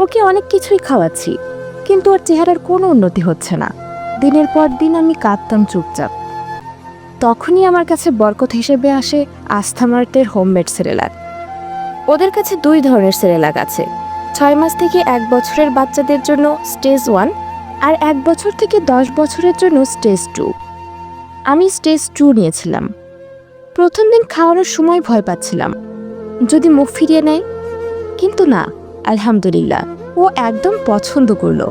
ওকে অনেক কিছুই খাওয়াচ্ছি, কিন্তু ওর চেহারার কোনো উন্নতি হচ্ছে না। দিনের পর দিন আমি কাঁদতাম চুপচাপ। তখনই আমার কাছে বরকত হিসেবে আসে আস্থামার্টের হোমমেড সেরেলাক। ওদের কাছে 2 ধরনের সেরেলাক আছে, 6 মাস থেকে 1 বছরের বাচ্চাদের জন্য স্টেজ 1 আর 1 বছর থেকে 10 বছরের জন্য স্টেজ 2। আমি স্টেজ 2 নিয়েছিলাম। প্রথম দিন খাওয়ানোর সময় ভয় পাচ্ছিলাম, যদি মুখ ফিরিয়ে নেয়, কিন্তু না, আলহামদুলিল্লাহ ও একদম পছন্দ করলো।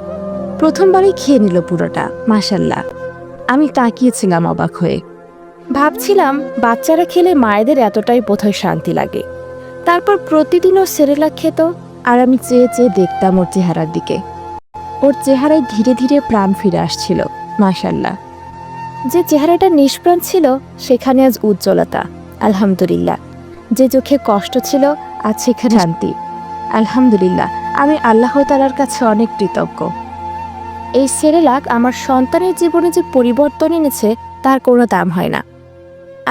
প্রথমবারই খেয়ে নিল পুরোটা, মাশাল্লাহ। আমি তাকিয়েছিলাম অবাক হয়ে, ভাবছিলাম বাচ্চারা খেলে মায়েদের এতটাই বোধহয় শান্তি লাগে। তারপর প্রতিদিনও সেরেলাক খেত, আর আমি চেয়ে চেয়ে দেখতাম ওর চেহারার দিকে। ওর চেহারায় ধীরে ধীরে প্রাণ ফিরে আসছিল, মাশাল্লাহ। যে চেহারাটা নিষ্প্রাণ ছিল সেখানে আজ উজ্জ্বলতা, আলহামদুলিল্লাহ। যে চোখে কষ্ট ছিল আজ সেখানে শান্তি, আলহামদুলিল্লাহ। আমি আল্লাহ তাআলার কাছে অনেক কৃতজ্ঞ। এই সেরেলাক আমার সন্তানের জীবনে যে পরিবর্তন এনেছে তার কোনো দাম হয় না।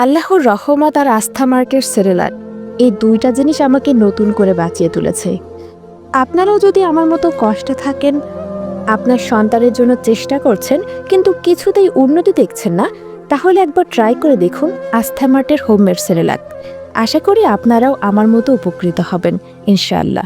আল্লাহর রহমত আর আস্থা মার্কের সেরেলাক, এই 2টা জিনিস আমাকে নতুন করে বাঁচিয়ে তুলেছে। আপনারাও যদি আমার মতো কষ্টে থাকেন, আপনার সন্তানের জন্য চেষ্টা করছেন কিন্তু কিছুতেই উন্নতি দেখছেন না, তাহলে একবার ট্রাই করে দেখুন আস্থা মার্টের হোমমেড সেরেলাক। আশা করি আপনারাও আমার মতো উপকৃত হবেন, ইনশাআল্লাহ।